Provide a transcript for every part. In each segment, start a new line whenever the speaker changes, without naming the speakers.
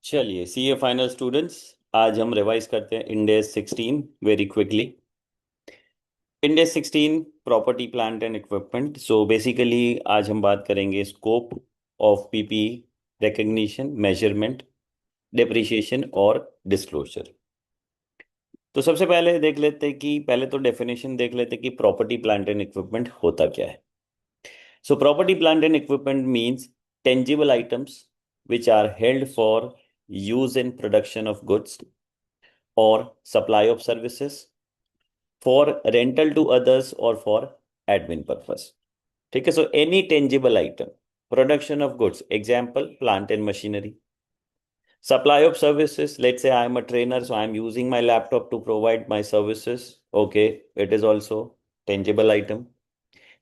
चलिए CA final students, आज हम रिवाइज करते हैं Ind AS 16 very quickly. Ind AS 16 property plant and equipment. So basically आज हम बात करेंगे scope of PP, recognition, measurement, depreciation और डिस्क्लोजर। तो सबसे पहले देख लेते हैं कि पहले तो डेफिनेशन देख लेते हैं कि प्रॉपर्टी प्लांट एंड इक्विपमेंट होता क्या है। So property, plant and equipment means tangible items which are held for use in production of goods or supply of services, for rental to others or for admin purpose. ठीक है, so any tangible item, production of goods, example plant and machinery, supply of services. Let's say I am a trainer, so I am using my laptop to provide my services. Okay, it is also tangible item.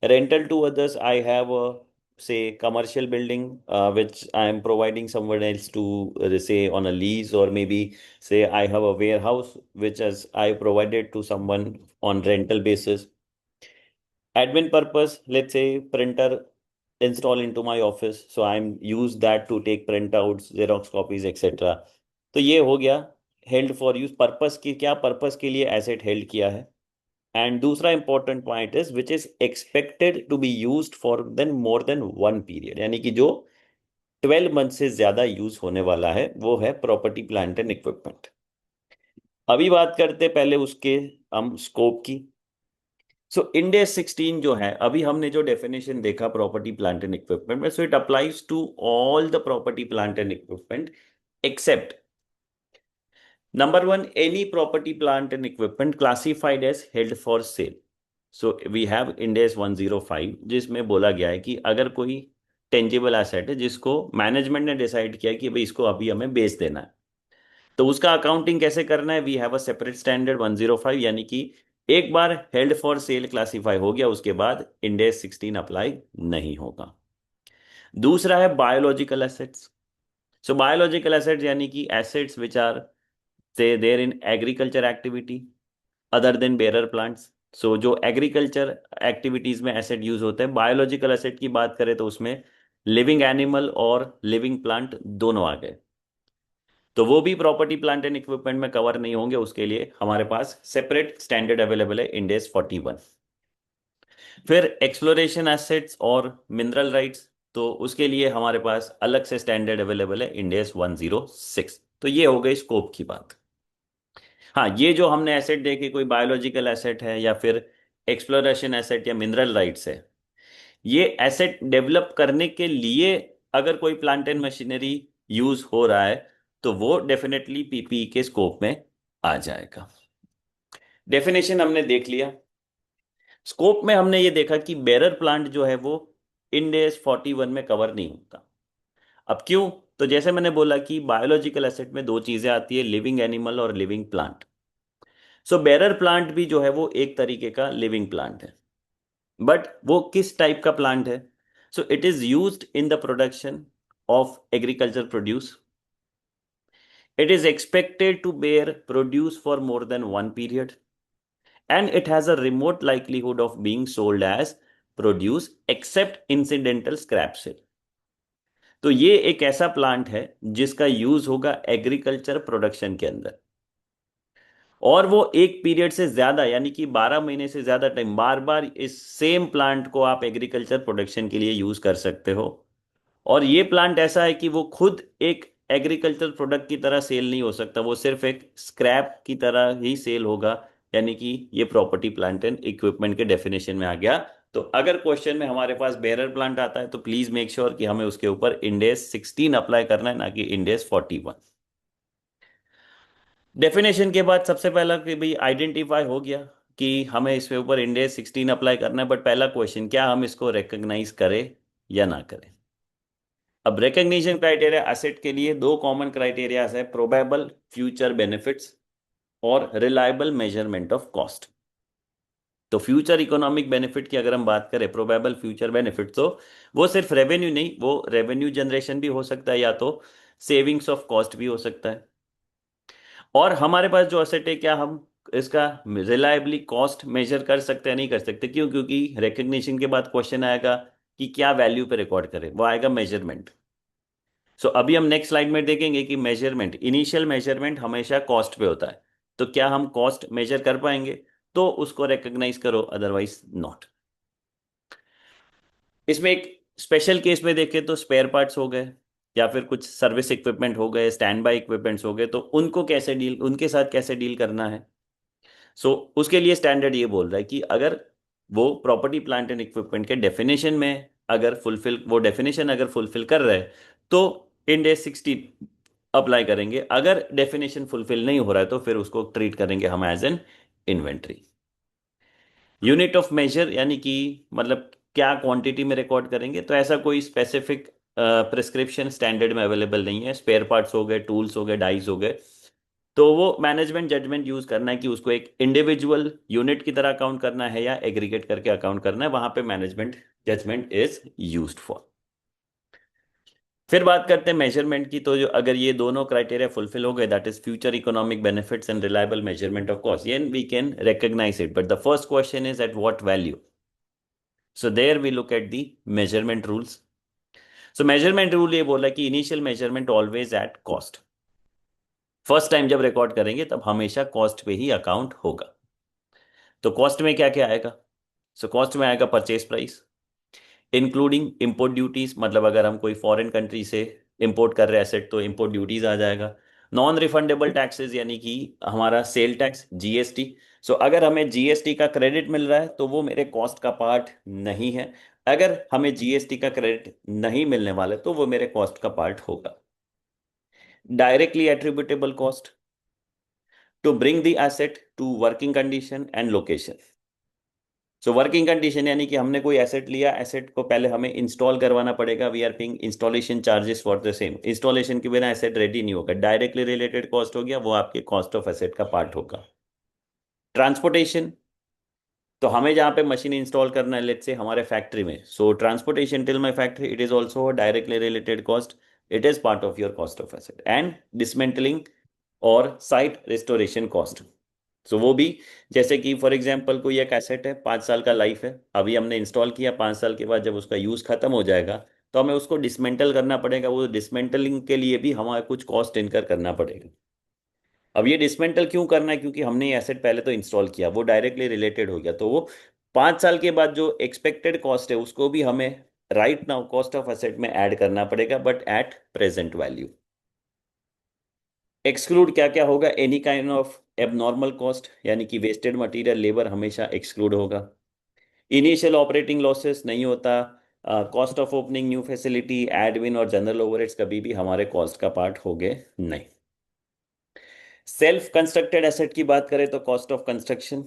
Rental to others, I have a say commercial building which I am providing someone else to say on a lease, or maybe say I have a warehouse which as I provided to someone on rental basis. Admin purpose, let's say printer install into my office, so I'm use that to take printouts, xerox copies, etc. तो ये हो गया held for use purpose की, क्या purpose के लिए asset held किया है। एंड दूसरा important point is which is expected to be used for then more than one period, यानी कि जो 12 मंथ से ज्यादा यूज होने वाला है वो है प्रॉपर्टी प्लांट एंड इक्विपमेंट। अभी बात करते हैं पहले उसके हम स्कोप की। सो इंडेस 16 जो है, अभी हमने जो डेफिनेशन देखा प्रॉपर्टी प्लांट एंड इक्विपमेंट में, so it applies to all the property plant and equipment except number one, any property plant and equipment classified as held for sale. So we have Ind AS 105 जिसमें बोला गया है कि अगर कोई tangible asset है जिसको मैनेजमेंट ने डिसाइड किया कि भाई इसको अभी हमें बेच देना है, तो उसका अकाउंटिंग कैसे करना है। We have a separate standard 105, यानी कि एक बार हेल्ड फॉर सेल क्लासिफाई हो गया उसके बाद इंडेस 16 अप्लाई नहीं होगा। दूसरा है biological assets. So biological assets यानी कि assets which are say there in agriculture activity other than bearer plants. So जो एग्रीकल्चर एक्टिविटीज में एसेट यूज होते हैं, बायोलॉजिकल एसेट की बात करें तो उसमें लिविंग एनिमल और लिविंग प्लांट दोनों आ गए, तो वो भी प्रॉपर्टी प्लांट एंड इक्विपमेंट में कवर नहीं होंगे। उसके लिए हमारे पास सेपरेट स्टैंडर्ड अवेलेबल है इंडेस 41। फिर एक्सप्लोरेशन एसेट्स और मिनरल राइट्स, तो उसके लिए हमारे पास अलग से स्टैंडर्ड अवेलेबल है इंडेस 106। तो ये हो गई स्कोप की बात। हाँ, ये जो हमने एसेट देखे, कोई बायोलॉजिकल एसेट है या फिर एक्सप्लोरेशन एसेट या मिनरल राइट्स है, ये एसेट डेवलप करने के लिए अगर कोई प्लांट एंड मशीनरी यूज हो रहा है तो वो डेफिनेटली पीपीई के स्कोप में आ जाएगा। डेफिनेशन हमने देख लिया। स्कोप में हमने ये देखा कि बेरर प्लांट जो है वो इंडेस 41 में कवर नहीं होता। अब क्यों? तो जैसे मैंने बोला कि बायोलॉजिकल एसेट में दो चीजें आती है, लिविंग एनिमल और लिविंग प्लांट। सो बेरर प्लांट भी जो है वो एक तरीके का लिविंग प्लांट है, बट वो किस टाइप का प्लांट है। So it is used in the production of agriculture produce. It is expected to bear produce for more than one period, and it has a remote likelihood of being sold as produce except incidental scrap sale। तो ये एक ऐसा plant है जिसका use होगा agriculture production के अंदर, और वो एक पीरियड से ज्यादा यानी कि 12 महीने से ज्यादा टाइम बार बार इस सेम प्लांट को आप एग्रीकल्चर प्रोडक्शन के लिए यूज कर सकते हो। और ये प्लांट ऐसा है कि वो खुद एक एग्रीकल्चर प्रोडक्ट की तरह सेल नहीं हो सकता, वो सिर्फ एक स्क्रैप की तरह ही सेल होगा, यानी कि ये प्रॉपर्टी प्लांट एंड इक्विपमेंट के डेफिनेशन में आ गया। तो अगर क्वेश्चन में हमारे पास बेरर प्लांट आता है तो प्लीज मेक श्योर कि हमें उसके ऊपर इंडेस 16 अप्लाई करना है, ना कि इंडेस 41। डेफिनेशन के बाद सबसे पहला कि भाई आइडेंटिफाई हो गया कि हमें इसके ऊपर इंडेस 16 अप्लाई करना है, बट पहला क्वेश्चन, क्या हम इसको रिकॉग्नाइज करें या ना करें। अब रिकग्निशन क्राइटेरिया एसेट के लिए दो कॉमन क्राइटेरियाज है, प्रोबेबल फ्यूचर बेनिफिट्स और रिलायबल मेजरमेंट ऑफ कॉस्ट। तो फ्यूचर इकोनॉमिक बेनिफिट की अगर हम बात करें, प्रोबेबल फ्यूचर बेनिफिट, तो वो सिर्फ रेवेन्यू नहीं, वो रेवेन्यू जनरेशन भी हो सकता है या तो सेविंग्स ऑफ कॉस्ट भी हो सकता है। और हमारे पास जो एसेट है, क्या हम इसका रिलायबली कॉस्ट मेजर कर सकते हैं? नहीं कर सकते। क्यों? क्योंकि रिकग्निशन के बाद क्वेश्चन आएगा कि क्या वैल्यू पे रिकॉर्ड करें, वो आएगा मेजरमेंट। सो अभी हम नेक्स्ट स्लाइड में देखेंगे कि मेजरमेंट, इनिशियल मेजरमेंट हमेशा कॉस्ट पे होता है। तो क्या हम कॉस्ट मेजर कर पाएंगे? तो उसको रिकॉग्नाइज करो, अदरवाइज नॉट। इसमें एक स्पेशल केस में देखें तो स्पेयर पार्ट्स हो गए, या फिर कुछ सर्विस इक्विपमेंट हो गए, स्टैंड बाय इक्विपमेंट्स हो गए, तो उनको कैसे डील, उनके साथ कैसे डील करना है। सो उसके लिए स्टैंडर्ड ये बोल रहा है कि अगर वो प्रॉपर्टी प्लांट एंड इक्विपमेंट के डेफिनेशन में अगर फुलफिल, वो डेफिनेशन अगर फुलफिल कर रहा है तो इंड एस 16 अप्लाई करेंगे। अगर डेफिनेशन फुलफिल नहीं हो रहा है तो फिर उसको ट्रीट करेंगे हम as an inventory. Unit of measure यानी कि मतलब क्या क्वांटिटी में रिकॉर्ड करेंगे, तो ऐसा कोई स्पेसिफिक प्रिस्क्रिप्शन स्टैंडर्ड में अवेलेबल नहीं है। स्पेयर पार्ट्स हो गए, टूल्स हो गए, डाइस हो गए, तो वो मैनेजमेंट जजमेंट यूज करना है कि उसको एक इंडिविजुअल यूनिट की तरह अकाउंट करना है या एग्रीगेट करके अकाउंट करना है, वहां पे management judgement is used for. फिर बात करते हैं मेजरमेंट की। तो जो अगर ये दोनों क्राइटेरिया फुलफिल हो गए, that is future economic benefits and reliable measurement of cost, then we can recognise it. But the first question is at what value. So there we look at the measurement rules. So measurement rule ये बोला कि initial measurement always at cost. First time जब record करेंगे तब हमेशा cost पे ही account होगा। तो कॉस्ट में क्या क्या आएगा? सो कॉस्ट में आएगा purchase price, including import duties, मतलब अगर हम कोई फॉरेन कंट्री से इंपोर्ट कर रहे हैं एसेट तो इंपोर्ट ड्यूटीज आ जाएगा। नॉन रिफंडेबल टैक्सेस यानी कि हमारा सेल टैक्स, जीएसटी। सो अगर हमें जीएसटी का क्रेडिट मिल रहा है तो वो मेरे कॉस्ट का पार्ट नहीं है। अगर हमें जीएसटी का क्रेडिट नहीं मिलने वाला है तो वो मेरे कॉस्ट का पार्ट होगा। Directly attributable cost to bring the asset to working condition and location. So working condition यानी कि हमने कोई एसेट लिया, एसेट को पहले हमें इंस्टॉल करवाना पड़ेगा, we are paying installation charges for the same. Installation के बिना एसेट रेडी नहीं होगा, डायरेक्टली रिलेटेड कॉस्ट हो गया, वो आपके कॉस्ट ऑफ एसेट का पार्ट होगा। ट्रांसपोर्टेशन, तो हमें जहाँ पे मशीन इंस्टॉल करना है, लेट्स से हमारे फैक्ट्री में, so transportation till my factory, it is also directly related cost, it is part of your cost of asset. And dismantling और साइट रिस्टोरेशन कॉस्ट, सो वो भी, जैसे कि फॉर एग्जांपल कोई एक एसेट है, 5 साल का लाइफ है, अभी हमने इंस्टॉल किया, 5 साल के बाद जब उसका यूज़ खत्म हो जाएगा तो हमें उसको डिसमेंटल करना पड़ेगा। वो डिसमेंटलिंग के लिए भी हमारा कुछ कॉस्ट इनकर करना पड़ेगा। अब ये डिसमेंटल क्यों करना है? क्योंकि हमने ये एसेट पहले तो इंस्टॉल किया, वो डायरेक्टली रिलेटेड हो गया, तो वो 5 साल के बाद जो एक्सपेक्टेड कॉस्ट है उसको भी हमें right now cost of asset में ऐड करना पड़ेगा, but at present value. Exclude क्या क्या होगा? Any kind of abnormal cost यानी कि वेस्टेड मटेरियल, लेबर हमेशा एक्सक्लूड होगा। इनिशियल ऑपरेटिंग लॉसेस नहीं होता। Cost of opening new facility, admin और जनरल ओवरहेड्स कभी भी हमारे कॉस्ट का पार्ट हो गए नहीं। सेल्फ कंस्ट्रक्टेड एसेट की बात करें तो कॉस्ट ऑफ कंस्ट्रक्शन,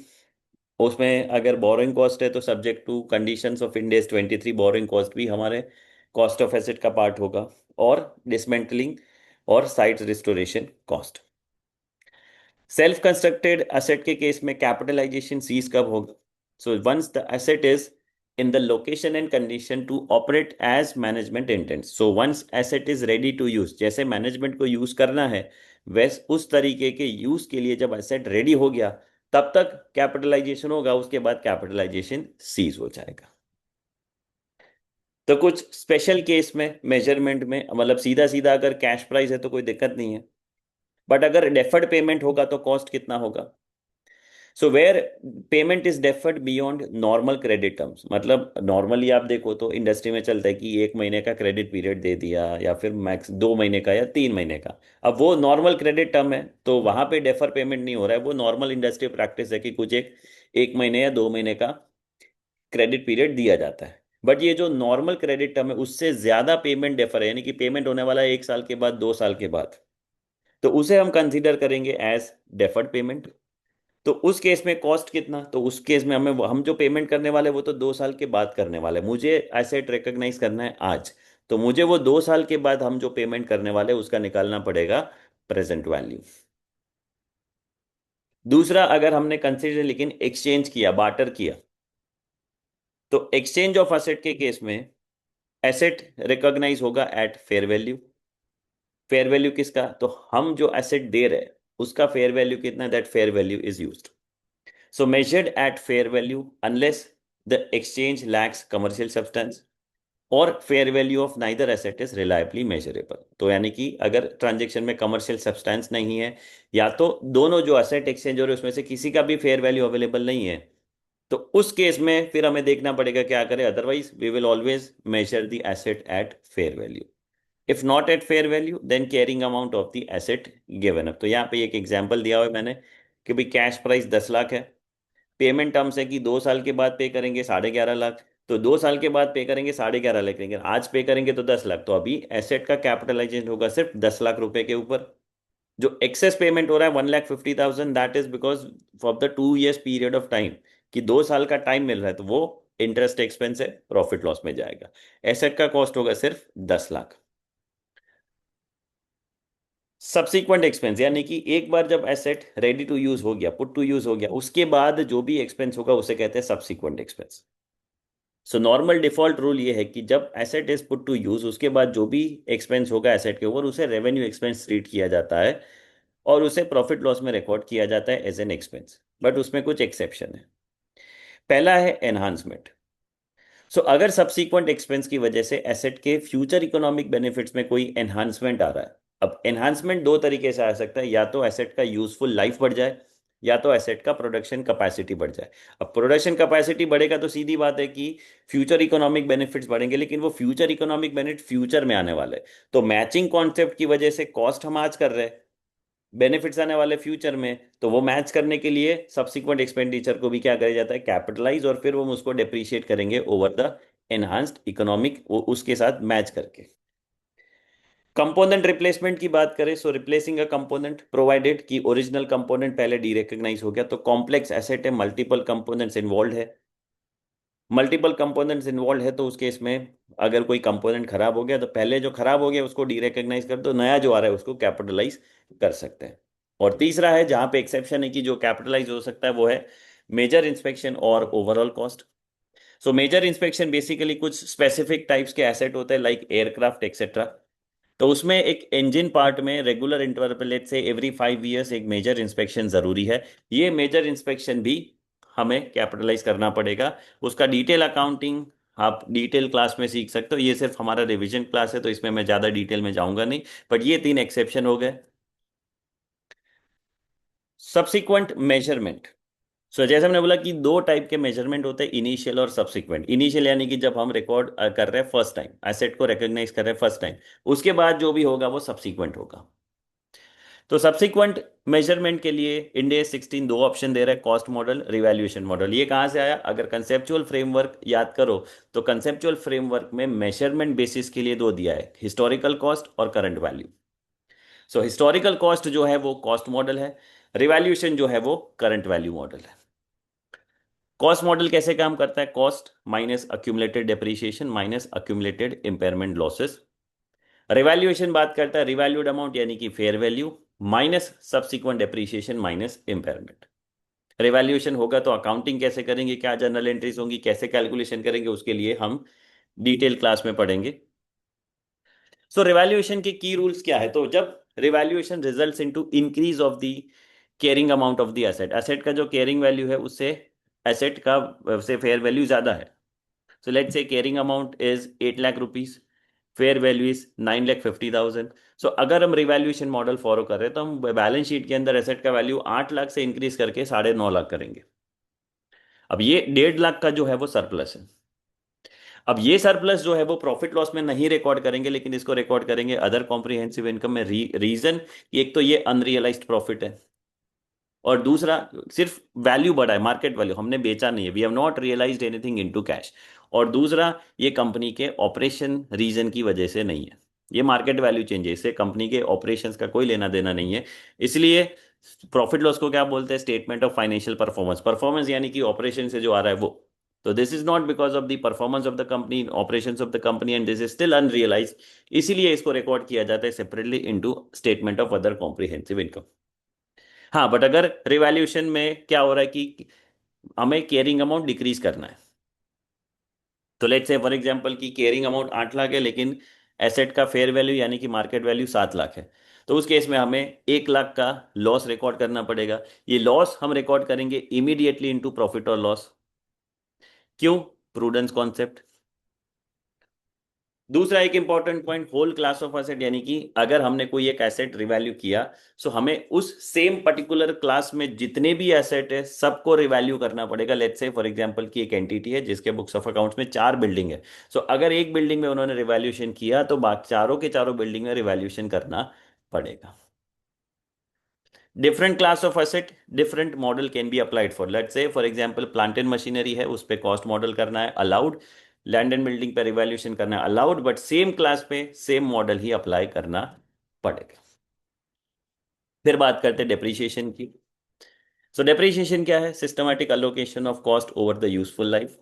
उसमें अगर बोरोइंग कॉस्ट है तो subject to conditions of Ind AS 23 borrowing cost भी हमारे कॉस्ट ऑफ एसेट का पार्ट होगा। और डिसमेंटलिंग और site restoration cost. Self constructed asset के केस में कैपिटलाइजेशन सीज कब होगा? So once the asset is in the location and condition to operate as management intends. So once asset is ready to use, जैसे management को use करना है वैस उस तरीके के यूज के लिए जब एसेट रेडी हो गया तब तक कैपिटलाइजेशन होगा, उसके बाद कैपिटलाइजेशन सीज हो जाएगा। तो कुछ स्पेशल केस में मेजरमेंट में, मतलब सीधा सीधा अगर कैश प्राइस है तो कोई दिक्कत नहीं है, बट अगर डेफर्ड पेमेंट होगा तो कॉस्ट कितना होगा? So where payment is deferred beyond normal credit terms, मतलब नॉर्मली आप देखो तो इंडस्ट्री में चलता है कि 1 महीने का क्रेडिट पीरियड दे दिया या फिर मैक्स 2 महीने का या 3 महीने का। अब वो नॉर्मल क्रेडिट टर्म है तो वहां पे डेफर पेमेंट नहीं हो रहा है, वो नॉर्मल इंडस्ट्री प्रैक्टिस है कि कुछ एक महीने या 2 महीने का क्रेडिट पीरियड दिया जाता है। बट ये जो नॉर्मल क्रेडिट टर्म है उससे ज्यादा पेमेंट डेफर है, यानी कि पेमेंट होने वाला है 1 साल के बाद, 2 साल के बाद, तो उसे हम कंसीडर करेंगे एज डेफर्ड पेमेंट। तो उस केस में कॉस्ट कितना? तो उस केस में हमें, हम जो पेमेंट करने वाले वो तो 2 साल के बाद करने वाले, मुझे एसेट रिकॉग्नाइज करना है आज, तो मुझे वो 2 साल के बाद हम जो पेमेंट करने वाले उसका निकालना पड़ेगा प्रेजेंट वैल्यू। दूसरा, अगर हमने कंसिडर लेकिन एक्सचेंज किया, बार्टर किया, तो एक्सचेंज ऑफ एसेट के केस में एसेट रिकॉग्नाइज होगा eight fair value. Fair value किसका? तो हम जो एसेट दे रहे हैं उसका फेयर वैल्यू कितना, that fair value is used. So measured at fair value unless the exchange lacks commercial substance. और fair value of neither asset is reliably measurable. तो यानी कि अगर ट्रांजेक्शन में कमर्शियल सब्सटेंस नहीं है, या तो दोनों जो एसेट एक्सचेंज हो रहे हैं उसमें से किसी का भी फेयर वैल्यू अवेलेबल नहीं है, तो उस केस में फिर हमें देखना पड़ेगा क्या करें, otherwise we will always measure the asset at fair value. If not at fair value then carrying amount of the asset given up. तो यहाँ पे एक एग्जांपल दिया हुआ है मैंने कि भाई कैश प्राइस 10 लाख है, पेमेंट टर्म्स है कि 2 साल के बाद पे करेंगे 11.5 लाख, तो 2 साल के बाद पे करेंगे 11.5 लाख करेंगे, आज पे करेंगे तो 10 लाख, तो अभी एसेट का कैपिटलाइजेशन होगा सिर्फ 10 लाख रुपए के ऊपर। जो एक्सेस पेमेंट हो रहा है 1,50,000, that is because for the 2 years period of time, कि 2 साल का टाइम मिल रहा है, तो वो इंटरेस्ट एक्सपेंस है, प्रॉफिट लॉस में जाएगा। एसेट का कॉस्ट होगा सिर्फ 10 लाख। सब्सिक्वेंट एक्सपेंस यानी कि एक बार जब एसेट रेडी टू यूज हो गया, पुट टू यूज हो गया, उसके बाद जो भी एक्सपेंस होगा उसे कहते हैं subsequent expense. So normal default rule ये है कि जब asset is put to use, उसके बाद जो भी एक्सपेंस होगा एसेट के ऊपर, उसे रेवेन्यू एक्सपेंस ट्रीट किया जाता है और उसे प्रॉफिट लॉस में रिकॉर्ड किया जाता है एज एन एक्सपेंस। बट उसमें कुछ एक्सेप्शन है। पहला है एनहांसमेंट। सो अगर सब्सीक्वेंट एक्सपेंस की वजह से एसेट के फ्यूचर इकोनॉमिक बेनिफिट्स में कोई एनहांसमेंट आ रहा है। अब एनहांसमेंट दो तरीके से आ सकता है, या तो एसेट का यूजफुल लाइफ बढ़ जाए, या तो एसेट का प्रोडक्शन कैपेसिटी बढ़ जाए। अब प्रोडक्शन कैपेसिटी बढ़ेगा तो सीधी बात है कि फ्यूचर इकोनॉमिक बेनिफिट्स बढ़ेंगे, लेकिन वो फ्यूचर इकोनॉमिक बेनिफिट फ्यूचर में आने वाले हैं। तो मैचिंग कॉन्सेप्ट की वजह से कॉस्ट हम आज कर रहे हैं, बेनिफिट्स आने वाले फ्यूचर में, तो वो मैच करने के लिए सब्सिक्वेंट एक्सपेंडिचर को भी क्या किया जाता है, कैपिटलाइज, और फिर वो उसको डेप्रिशिएट करेंगे ओवर द एनहांस्ड इकोनॉमिक, उसके साथ मैच करके। कंपोनेंट रिप्लेसमेंट की बात करें, सो रिप्लेसिंग अ कंपोनेंट प्रोवाइडेड कि ओरिजिनल कंपोनेंट पहले डी रिकॉग्नाइज हो गया, तो कॉम्प्लेक्स एसेट है, मल्टीपल कंपोनेंट्स इन्वॉल्व है। मल्टीपल कंपोनेंट्स इन्वॉल्व है तो उस केस में अगर कोई कंपोनेंट खराब हो गया, तो पहले जो खराब हो गया उसको डी रिकॉग्नाइज कर दो, नया जो आ रहा है उसको कैपिटलाइज कर सकते हैं। और तीसरा है जहां पे एक्सेप्शन है कि जो कैपिटलाइज हो सकता है, वो है मेजर इंस्पेक्शन और overall cost. So major inspection basically कुछ स्पेसिफिक टाइप्स के एसेट होते हैं लाइक एयरक्राफ्ट एक्सेट्रा, तो उसमें एक इंजन पार्ट में रेगुलर इंटरवल से एवरी 5 years एक मेजर इंस्पेक्शन जरूरी है। ये मेजर इंस्पेक्शन भी हमें कैपिटलाइज करना पड़ेगा। उसका डिटेल अकाउंटिंग आप डिटेल क्लास में सीख सकते हो, ये सिर्फ हमारा रिवीजन क्लास है तो इसमें मैं ज़्यादा डिटेल में जाऊंगा नहीं। बट ये 3 एक्सेप्शन हो गए। सब्सिक्वेंट मेजरमेंट, सो जैसे हमने बोला कि दो टाइप के मेजरमेंट होते हैं, इनिशियल और सब्सिक्वेंट। इनिशियल यानी कि जब हम रिकॉर्ड कर रहे हैं फर्स्ट टाइम, एसेट को रिकॉग्नाइज कर रहे हैं फर्स्ट टाइम, उसके बाद जो भी होगा वो सब्सिक्वेंट होगा। तो सब्सिक्वेंट मेजरमेंट के लिए इंडिया 16 दो ऑप्शन दे रहा है, कॉस्ट मॉडल, रिवैल्यूएशन मॉडल। ये कहाँ से आया, अगर कंसेप्चुअल फ्रेमवर्क याद करो, तो कंसेप्चुअल फ्रेमवर्क में मेजरमेंट बेसिस के लिए दो दिया है, हिस्टोरिकल कॉस्ट और करंट वैल्यू। सो हिस्टोरिकल कॉस्ट जो है वो कॉस्ट मॉडल है, रिवैल्यूएशन जो है वो करंट वैल्यू मॉडल है। कॉस्ट मॉडल कैसे काम करता है, cost minus accumulated depreciation minus accumulated impairment losses. Revaluation बात करता है रिवैल्यूड अमाउंट यानी कि fair value minus subsequent depreciation minus impairment. Revaluation होगा तो अकाउंटिंग कैसे करेंगे, क्या जनरल एंट्रीज होंगी, कैसे कैलकुलेशन करेंगे, उसके लिए हम डिटेल क्लास में पढ़ेंगे। सो रिवैल्यूएशन के की रूल्स क्या है, तो जब revaluation results into increase of the caring amount of the asset, asset का जो केयरिंग वैल्यू है उससे एसेट का से फेयर वैल्यू ज्यादा है। So let's say caring amount is 8 lakh rupees, fair value is 9,50,000। सो अगर हम रिवैल्यूएशन मॉडल फॉलो कर रहे हैं तो हम बैलेंस शीट के अंदर एसेट का वैल्यू 8 लाख से इंक्रीज करके 9.5 लाख करेंगे। अब ये 1.5 लाख का जो है वो सरप्लस है। अब ये सरप्लस जो है वो प्रॉफिट लॉस में नहीं रिकॉर्ड करेंगे, लेकिन इसको रिकॉर्ड करेंगे अदर कॉम्प्रिहेंसिव इनकम में। रीजन, एक तो ये अनरियलाइज्ड प्रॉफिट है, और दूसरा सिर्फ वैल्यू बढ़ा है, मार्केट वैल्यू, हमने बेचा नहीं है, we have not realised anything into cash. और दूसरा, ये कंपनी के ऑपरेशन रीजन की वजह से नहीं है, ये मार्केट वैल्यू चेंज है, इससे कंपनी के ऑपरेशंस का कोई लेना देना नहीं है। इसलिए प्रॉफिट लॉस को क्या बोलते हैं, statement of financial performance. Performance यानी कि ऑपरेशन से जो आ रहा है वो, तो this is not because of the performance of the company, operations of the company, and this is still unrealise, इसीलिए इसको रिकॉर्ड किया जाता है separately into statement of other comprehensive income. हाँ, बट अगर रिवैल्यूएशन में क्या हो रहा है कि हमें केयरिंग अमाउंट डिक्रीज करना है, तो लेट्स से फॉर एग्जांपल की केयरिंग अमाउंट 8 लाख है, लेकिन एसेट का फेयर वैल्यू यानी कि मार्केट वैल्यू 7 लाख है, तो उस केस में हमें 1 लाख का लॉस रिकॉर्ड करना पड़ेगा। ये लॉस हम रिकॉर्ड करेंगे इमीडिएटली इनटू प्रॉफिट और लॉस। क्यों, प्रूडेंस कॉन्सेप्ट। दूसरा एक important point, whole class of asset, यानी कि अगर हमने कोई एक एसेट रिवैल्यू किया, सो हमें उस सेम पर्टिकुलर क्लास में जितने भी एसेट है सबको रिवैल्यू करना पड़ेगा। लेट्स से फॉर एग्जांपल की एक एंटिटी है जिसके बुक्स ऑफ अकाउंट्स में 4 बिल्डिंग है। सो अगर एक बिल्डिंग में उन्होंने रिवैल्यूएशन किया तो बाकी चारों के चारों बिल्डिंग में रिवैल्यूएशन करना पड़ेगा। Different class of asset, different model can be applied for. Let's say for example plant and machinery है, उस पे कॉस्ट मॉडल करना है, अलाउड। लैंड एंड बिल्डिंग पे रिवैल्यूएशन करना है, अलाउड, बट सेम क्लास पे सेम मॉडल ही अप्लाई करना पड़ेगा। फिर बात करते हैं डेप्रिसिएशन की। सो डेप्रिसिएशन क्या है? Systematic allocation of cost over the useful life.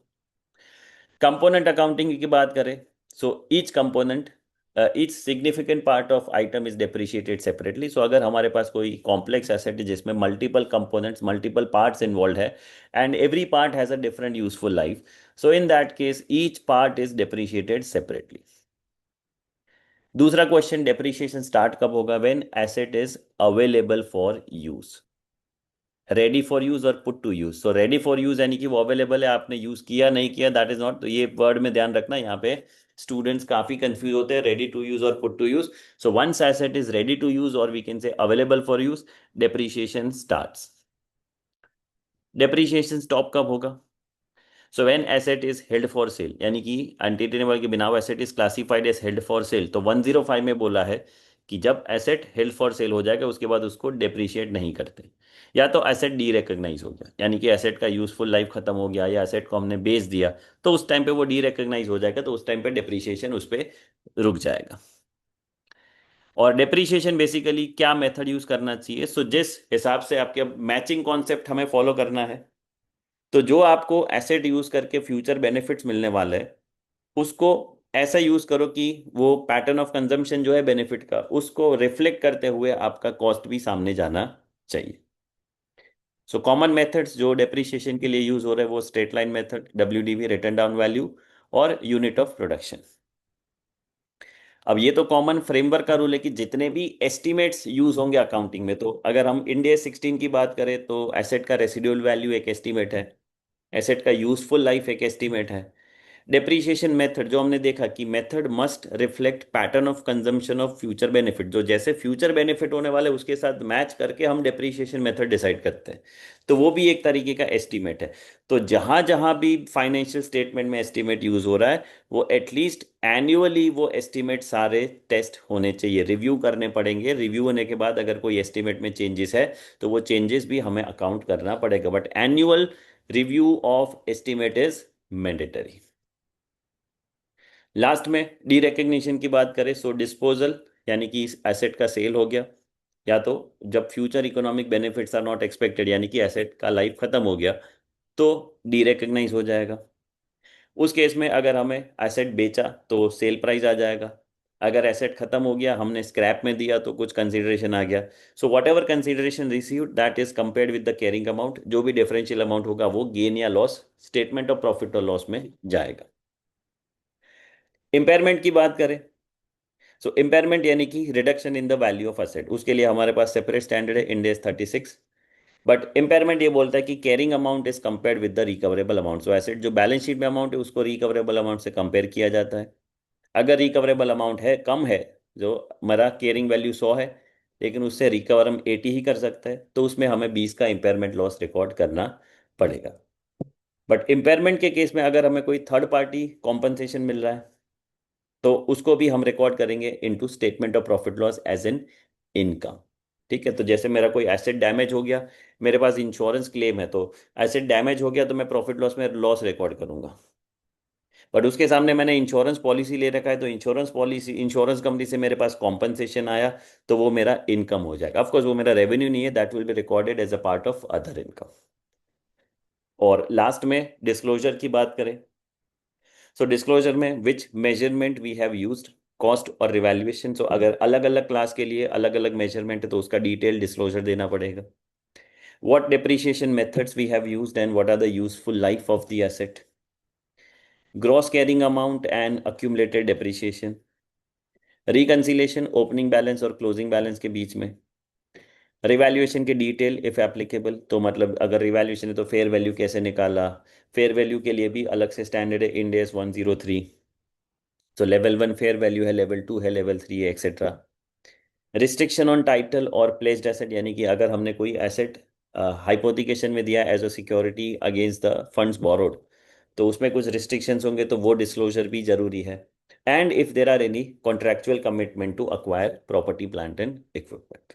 Component accounting की बात करें, so each component, each significant part of item is depreciated separately. So अगर हमारे पास कोई कॉम्प्लेक्स एसेट है जिसमें multiple components, multiple parts involve है, and every part has a different useful life, so in that case each part is depreciated separately. दूसरा question, depreciation start कब होगा? When asset is available for use. Ready for use और put to use. So ready for use यानी कि वो available है, आपने use किया नहीं किया, दैट इज नॉट, तो ये वर्ड में ध्यान रखना, यहाँ पे स्टूडेंट्स काफी कंफ्यूज होते हैं रेडी टू यूज और put to use. So once asset is ready to use और we can say available for use, depreciation starts. Depreciation stop कब होगा? So when asset is held for sale, यानी कि entity के बिना asset is classified as held for sale, तो 105 में बोला है कि जब एसेट हेल्ड फॉर सेल हो जाएगा उसके बाद उसको डेप्रिशिएट नहीं करते। या तो एसेट डी रिकॉग्नाइज हो गया, यानी कि एसेट का यूजफुल लाइफ खत्म हो गया, या एसेट को हमने बेच दिया, तो उस टाइम पे वो डी रिकॉग्नाइज हो जाएगा, तो उस टाइम पे डेप्रिशिएशन उस पर रुक जाएगा। और डेप्रिशिएशन बेसिकली क्या मेथड यूज करना चाहिए? सो जिस हिसाब से आपके मैचिंग कॉन्सेप्ट हमें फॉलो करना है, तो जो आपको एसेट यूज करके फ्यूचर बेनिफिट्स मिलने वाले हैं उसको ऐसा यूज करो कि वो पैटर्न ऑफ कंजम्पशन जो है बेनिफिट का, उसको रिफ्लेक्ट करते हुए आपका कॉस्ट भी सामने जाना चाहिए। सो कॉमन मेथड्स जो डेप्रिसिएशन के लिए यूज हो रहे हैं वो straight line method, WDV return down value, और यूनिट ऑफ प्रोडक्शन। अब ये तो कॉमन फ्रेमवर्क का रूल है कि जितने भी एस्टिमेट्स यूज होंगे अकाउंटिंग में, तो अगर हम इंडिया 16 की बात करें तो एसेट का रेसिडुअल वैल्यू एक एस्टिमेट है, एसेट का यूजफुल लाइफ एक एस्टिमेट है। डेप्रीशिएशन मेथड जो हमने देखा कि method must reflect pattern of consumption of future benefit, जो जैसे फ्यूचर बेनिफिट होने वाले उसके साथ मैच करके हम डेप्रीशिएशन मेथड डिसाइड करते हैं, तो वो भी एक तरीके का एस्टीमेट है। तो जहां जहां भी फाइनेंशियल स्टेटमेंट में एस्टीमेट यूज हो रहा है, वो एटलीस्ट एनुअली वो एस्टीमेट सारे टेस्ट होने चाहिए, रिव्यू करने पड़ेंगे। रिव्यू होने के बाद अगर कोई एस्टीमेट में चेंजेस है तो वो चेंजेस भी हमें अकाउंट करना पड़ेगा, but annual review of estimate is mandatory. Last में डी रिकग्निशन की बात करें, सो डिस्पोजल, यानी कि इस एसेट का सेल हो गया, या तो जब future economic benefits are not expected, यानी कि एसेट का लाइफ खत्म हो गया, तो डी रिकग्नाइज हो जाएगा। उस केस में अगर हमें एसेट बेचा तो सेल प्राइस आ जाएगा। अगर एसेट खत्म हो गया, हमने स्क्रैप में दिया, तो कुछ कंसिडरेशन आ गया। So what ever consideration received that is compared with the carrying amount, जो भी डिफरेंशियल अमाउंट होगा वो गेन या लॉस स्टेटमेंट ऑफ प्रॉफिट और लॉस में जाएगा। इम्पेयरमेंट की बात करें, सो इम्पेयरमेंट यानी कि reduction in the value of asset, उसके लिए हमारे पास सेपरेट स्टैंडर्ड है, इंड एस 36। बट इम्पेयरमेंट ये बोलता है कि carrying amount is compared with the recoverable amount, so asset जो बैलेंस शीट में अमाउंट है उसको रिकवरेबल अमाउंट से कंपेयर किया जाता है। अगर रिकवरेबल अमाउंट है कम है, जो हमारा कैरिंग वैल्यू 100 है लेकिन उससे रिकवर हम 80 ही कर सकते हैं, तो उसमें हमें 20 का इम्पेयरमेंट लॉस रिकॉर्ड करना पड़ेगा। बट इम्पेयरमेंट के केस में अगर हमें कोई थर्ड पार्टी कॉम्पनसेशन मिल रहा है तो उसको भी हम रिकॉर्ड करेंगे into statement of profit loss as an income. ठीक है, तो जैसे मेरा कोई एसेट डैमेज हो गया, मेरे पास इंश्योरेंस क्लेम है, तो एसेट डैमेज हो गया तो मैं प्रॉफिट लॉस में लॉस रिकॉर्ड करूंगा। बट उसके सामने मैंने इंश्योरेंस पॉलिसी ले रखा है, तो इंश्योरेंस पॉलिसी, इंश्योरेंस कंपनी से मेरे पास कॉम्पनसेशन आया, तो वो मेरा इनकम हो जाएगा। ऑफकोर्स वो मेरा रेवेन्यू नहीं है, that will be recorded as a part of other income. और लास्ट में डिस्क्लोजर की बात करें, सो डिस्क्लोजर में which measurement we have used, cost और रिवैल्यूएशन। सो अगर अलग अलग क्लास के लिए अलग अलग मेजरमेंट है तो उसका डिटेल डिस्क्लोजर देना पड़ेगा। What depreciation methods we have used and what are the useful life of the asset, gross carrying amount and accumulated depreciation, reconciliation opening balance और क्लोजिंग बैलेंस के बीच में, रिवैल्यूएशन के डिटेल इफ एप्लीकेबल, तो मतलब अगर रिवैल्यूएशन है तो फेयर वैल्यू कैसे निकाला, फेयर वैल्यू के लिए भी अलग से स्टैंडर्ड है, Ind AS 103। So level 1 fair value है, लेवल 2 है, लेवल 3 है, एक्सेट्रा। रिस्ट्रिक्शन ऑन टाइटल और प्लेस्ड एसेट, यानी कि अगर हमने कोई एसेट हाइपोथिकेशन में दिया as a security against the funds borrowed, तो उसमें कुछ रिस्ट्रिक्शंस होंगे, तो वो डिस्क्लोजर भी जरूरी है। And if there are any contractual commitment to acquire property plant and equipment.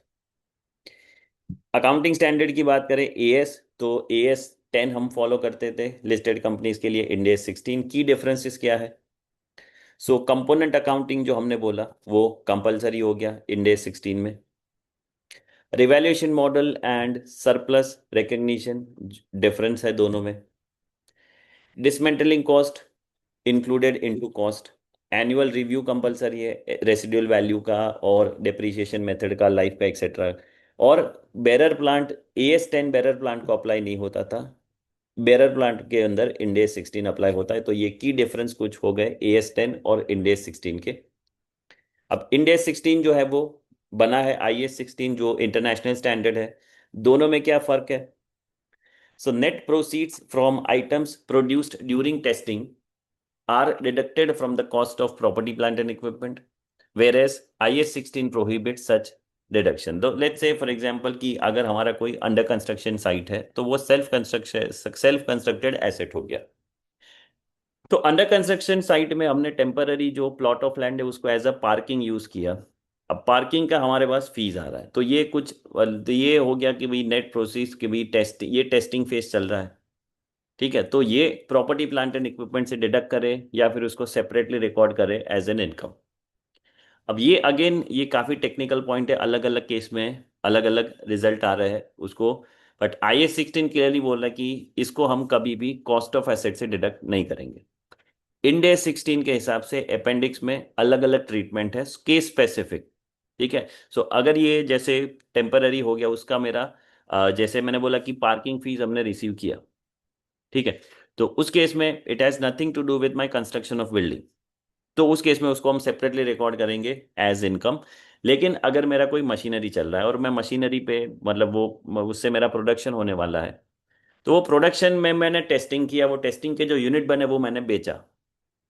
Accounting standard की बात करें, एएस, तो एएस 10 हम फॉलो करते थे लिस्टेड कंपनीज के लिए, इंड एस 16 की डिफरेंसेस क्या है? सो कंपोनेंट अकाउंटिंग जो हमने बोला वो कंपलसरी हो गया इंड एस 16 में। Revaluation model and surplus recognition, difference है दोनों में। Dismantling cost included into cost. Annual review compulsory है रेसिडुअल वैल्यू का और डिप्रिसिएशन मेथड का, लाइफ का, एक्सेट्रा। और bearer plant, as 10 bearer plant को अप्लाई नहीं होता था, बेरर प्लांट के अंदर इंडेस 16 अप्लाई होता है। तो ये की डिफरेंस कुछ हो गए एएस 10 और इंडेस 16 के। अब इंडेस 16 जो है वो बना है आईएस 16 जो इंटरनेशनल स्टैंडर्ड है। दोनों में क्या फर्क है? So net proceeds from items produced during testing are deducted from the cost of property, plant and equipment, whereas IS 16 prohibits such deduction. तो let's say for example कि अगर हमारा कोई अंडर कंस्ट्रक्शन साइट है तो वो सेल्फ कंस्ट्रक्टेड एसेट हो गया। तो अंडर कंस्ट्रक्शन साइट में हमने टेम्पररी जो प्लॉट ऑफ लैंड है उसको एज अ पार्किंग यूज किया। अब पार्किंग का हमारे पास फीस आ रहा है, तो ये कुछ, तो ये हो गया कि भाई नेट प्रोसीज की भी टेस्ट, ये टेस्टिंग फेज चल रहा है। ठीक है, तो ये प्रॉपर्टी प्लांट एंड इक्विपमेंट से डिडक्ट करें या फिर उसको सेपरेटली रिकॉर्ड करें एज एन इनकम। अब ये अगेन ये काफी टेक्निकल पॉइंट है, अलग अलग केस में अलग अलग रिजल्ट आ रहे हैं उसको। बट आईएस 16 क्लियरली बोल रहा है कि इसको हम कभी भी कॉस्ट ऑफ एसेट से डिडक्ट नहीं करेंगे। इंड 16 के हिसाब से अपेंडिक्स में अलग अलग ट्रीटमेंट है केस स्पेसिफिक। ठीक है, सो अगर ये जैसे टेम्पररी हो गया उसका मेरा, जैसे मैंने बोला कि पार्किंग फीस हमने रिसीव किया, ठीक है, तो उस केस में it has nothing to do with my construction of building, तो उस केस में उसको हम सेपरेटली रिकॉर्ड करेंगे एज इनकम। लेकिन अगर मेरा कोई मशीनरी चल रहा है और मैं मशीनरी पे, मतलब वो उससे मेरा प्रोडक्शन होने वाला है, तो वो प्रोडक्शन में मैंने टेस्टिंग किया, वो टेस्टिंग के जो यूनिट बने वो मैंने बेचा,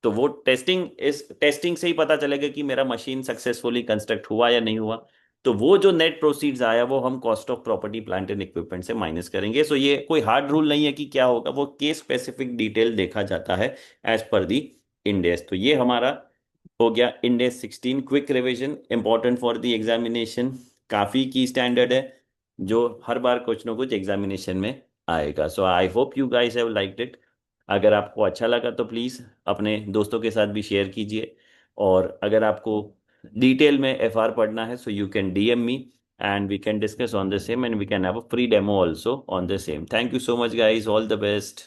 तो वो टेस्टिंग से ही पता चलेगा कि मेरा मशीन सक्सेसफुली कंस्ट्रक्ट हुआ या नहीं हुआ। तो वो जो नेट प्रोसीड्स आया वो हम cost of property plant and equipment से माइनस करेंगे। सो ये कोई हार्ड रूल नहीं है कि क्या होगा, वो केस स्पेसिफिक डिटेल देखा जाता है एज पर दी इंडेस। तो ये हमारा हो गया इंडेस 16 quick revision, important for the examination. काफी की स्टैंडर्ड है जो हर बार कुछ ना कुछ एग्जामिनेशन में आएगा। So I hope you guys have liked it. अगर आपको अच्छा लगा तो प्लीज़ अपने दोस्तों के साथ भी शेयर कीजिए। और अगर आपको डिटेल में एफआर पढ़ना है so you can DM me and we can discuss on the same and we can have a free demo also on the same. Thank you so much guys, all the best.